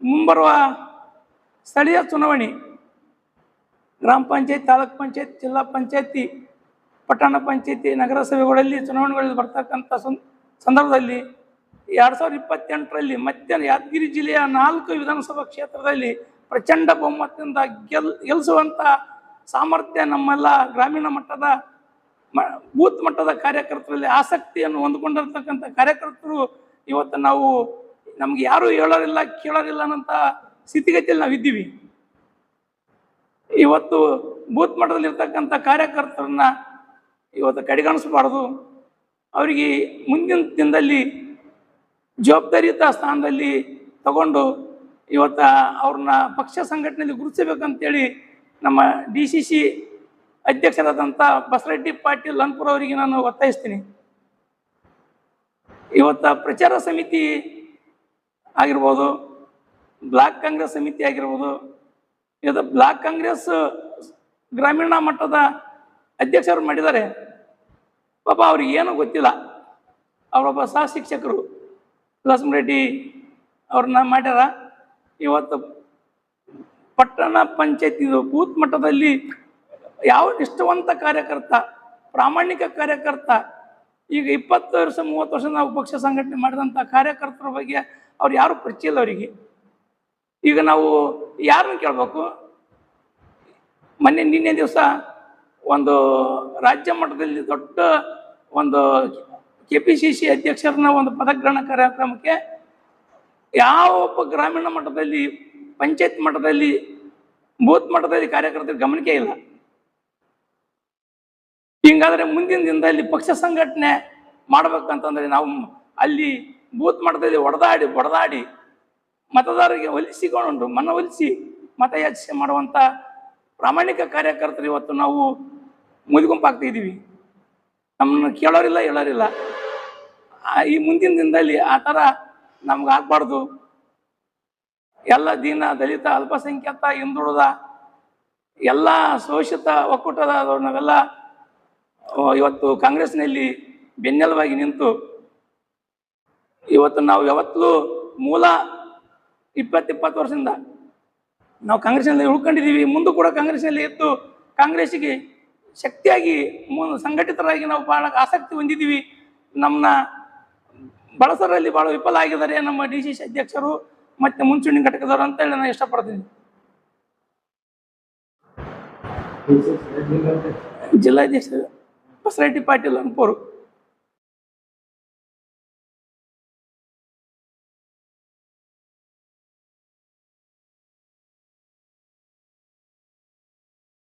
ಮುಂಬರುವ ಸ್ಥಳೀಯ ಚುನಾವಣೆ ಗ್ರಾಮ ಪಂಚಾಯತ್, ತಾಲೂಕ್ ಪಂಚಾಯತ್, ಜಿಲ್ಲಾ ಪಂಚಾಯತಿ, ಪಟ್ಟಣ ಪಂಚಾಯತಿ, ನಗರಸಭೆಗಳಲ್ಲಿ ಚುನಾವಣೆಗಳಲ್ಲಿ ಬರ್ತಕ್ಕಂಥ ಸಂದರ್ಭದಲ್ಲಿ 2028ರಲ್ಲಿ ಮತ್ತೆ ಯಾದಗಿರಿ ಜಿಲ್ಲೆಯ 4 ವಿಧಾನಸಭಾ ಕ್ಷೇತ್ರದಲ್ಲಿ ಪ್ರಚಂಡ ಬಹುಮತದಿಂದ ಗೆಲ್ಲಿಸುವಂಥ ಸಾಮರ್ಥ್ಯ ನಮ್ಮೆಲ್ಲ ಗ್ರಾಮೀಣ ಮಟ್ಟದ ಬೂತ್ ಮಟ್ಟದ ಕಾರ್ಯಕರ್ತರಲ್ಲಿ ಆಸಕ್ತಿಯನ್ನು ಹೊಂದಿಕೊಂಡಿರ್ತಕ್ಕಂಥ ಕಾರ್ಯಕರ್ತರು ಇವತ್ತು ನಮ್ಗೆ ಯಾರು ಹೇಳೋರಿಲ್ಲ ಕೇಳೋರಿಲ್ಲ ಅನ್ನೋಂಥ ಸ್ಥಿತಿಗತಿಯಲ್ಲಿ ನಾವಿದ್ದೀವಿ. ಇವತ್ತು ಬೂತ್ ಮಟ್ಟದಲ್ಲಿರ್ತಕ್ಕಂಥ ಕಾರ್ಯಕರ್ತರನ್ನ ಇವತ್ತು ಕಡೆಗಣಿಸಬಾರ್ದು. ಅವರಿಗೆ ಮುಂದಿನ ದಿನದಲ್ಲಿ ಜವಾಬ್ದಾರಿಯುತ ಸ್ಥಾನದಲ್ಲಿ ತಗೊಂಡು ಇವತ್ತು ಅವ್ರನ್ನ ಪಕ್ಷ ಸಂಘಟನೆಯಲ್ಲಿ ಗುರುತಿಸಬೇಕಂತೇಳಿ ನಮ್ಮ DCC ಅಧ್ಯಕ್ಷರಾದಂಥ ಬಸವರೆಡ್ಡಿ ಪಾಟೀಲ್ ಲನ್ಪುರ್ ಅವರಿಗೆ ನಾನು ಒತ್ತಾಯಿಸ್ತೀನಿ. ಇವತ್ತು ಪ್ರಚಾರ ಸಮಿತಿ ಆಗಿರ್ಬೋದು, ಬ್ಲಾಕ್ ಕಾಂಗ್ರೆಸ್ ಸಮಿತಿ ಆಗಿರ್ಬೋದು, ಇವತ್ತು ಬ್ಲಾಕ್ ಕಾಂಗ್ರೆಸ್ ಗ್ರಾಮೀಣ ಮಟ್ಟದ ಅಧ್ಯಕ್ಷರು ಮಾಡಿದ್ದಾರೆ. ಪಾಪ ಅವ್ರಿಗೆ ಏನೂ ಗೊತ್ತಿಲ್ಲ. ಅವರೊಬ್ಬ ಸಹ ಶಿಕ್ಷಕರು ಲಕ್ಷ್ಮರೆಡ್ಡಿ ಅವ್ರನ್ನ ಮಾಡ್ಯಾರ. ಇವತ್ತು ಪಟ್ಟಣ ಪಂಚಾಯತ್ ಬೂತ್ ಮಟ್ಟದಲ್ಲಿ ಯಾವ ನಿಷ್ಠಾವಂತ ಕಾರ್ಯಕರ್ತ, ಪ್ರಾಮಾಣಿಕ ಕಾರ್ಯಕರ್ತ, ಈಗ 20 ವರ್ಷ 30 ವರ್ಷ ನಾವು ಪಕ್ಷ ಸಂಘಟನೆ ಮಾಡಿದಂಥ ಕಾರ್ಯಕರ್ತರ ಬಗ್ಗೆ ಅವ್ರು ಯಾರು ಪರಿಚಯ ಇಲ್ಲ ಅವರಿಗೆ. ಈಗ ನಾವು ಯಾರನ್ನು ಕೇಳಬೇಕು? ನಿನ್ನೆ ದಿವಸ ಒಂದು ರಾಜ್ಯ ಮಟ್ಟದಲ್ಲಿ ದೊಡ್ಡ ಒಂದು KPCC ಅಧ್ಯಕ್ಷರನ್ನ ಒಂದು ಪದಗ್ರಹಣ ಕಾರ್ಯಕ್ರಮಕ್ಕೆ ಯಾವ ಒಬ್ಬ ಗ್ರಾಮೀಣ ಮಟ್ಟದಲ್ಲಿ, ಪಂಚಾಯತ್ ಮಟ್ಟದಲ್ಲಿ, ಬೂತ್ ಮಟ್ಟದಲ್ಲಿ ಕಾರ್ಯಕರ್ತರಿಗೆ ಗಮನಿಕೆ ಇಲ್ಲ. ಹಿಂಗಾದ್ರೆ ಮುಂದಿನ ದಿನದಲ್ಲಿ ಪಕ್ಷ ಸಂಘಟನೆ ಮಾಡ್ಬೇಕಂತಂದ್ರೆ ನಾವು ಅಲ್ಲಿ ಬೂತ್ ಮಟ್ಟದಲ್ಲಿ ಹೊಡೆದಾಡಿ ಮತದಾರರಿಗೆ ಒಲಿಸಿಕೊಂಡು ಮನವೊಲಿಸಿ ಮತಯಾಚನೆ ಮಾಡುವಂಥ ಪ್ರಾಮಾಣಿಕ ಕಾರ್ಯಕರ್ತರು ಇವತ್ತು ನಾವು ಮುಗಿಗುಂಪಾಗ್ತಿದ್ದೀವಿ. ನಮ್ಮನ್ನು ಕೇಳೋರಿಲ್ಲ, ಹೇಳೋರಿಲ್ಲ. ಈ ಮುಂದಿನ ದಿನದಲ್ಲಿ ಆ ಥರ ನಮ್ಗೆ ಆಗ್ಬಾರ್ದು. ಎಲ್ಲ ದೀನ, ದಲಿತ, ಅಲ್ಪಸಂಖ್ಯಾತ, ಹಿಂದುಳಿದ, ಎಲ್ಲ ಶೋಷಿತ ಒಕ್ಕೂಟದ ನಾವೆಲ್ಲ ಇವತ್ತು ಕಾಂಗ್ರೆಸ್ನಲ್ಲಿ ಬೆನ್ನೆಲುಬಾಗಿ ನಿಂತು ಇವತ್ತು ನಾವು ಯಾವತ್ತೂ ಮೂಲ 20 ವರ್ಷದಿಂದ ನಾವು ಕಾಂಗ್ರೆಸ್ನಲ್ಲಿ ಉಳ್ಕೊಂಡಿದ್ದೀವಿ. ಮುಂದೂ ಕೂಡ ಕಾಂಗ್ರೆಸ್ನಲ್ಲಿ ಇದ್ದು ಕಾಂಗ್ರೆಸ್ಸಿಗೆ ಶಕ್ತಿಯಾಗಿ ಸಂಘಟಿತರಾಗಿ ನಾವು ಭಾಳ ಆಸಕ್ತಿ ಹೊಂದಿದ್ದೀವಿ. ನಮ್ಮನ್ನ ಬಳಸೋರಲ್ಲಿ ಭಾಳ ವಿಫಲ ಆಗಿದ್ದಾರೆ ನಮ್ಮ DCC ಅಧ್ಯಕ್ಷರು ಮತ್ತು ಮುಂಚೂಣಿ ಘಟಕದವರು ಅಂತೇಳಿ ನಾನು ಇಷ್ಟಪಡ್ತೀನಿ. ಜಿಲ್ಲಾಧ್ಯಕ್ಷರು ಬಸವರೆಡ್ಡಿ ಪಾಟೀಲ್ ಲನ್ಪುರ್.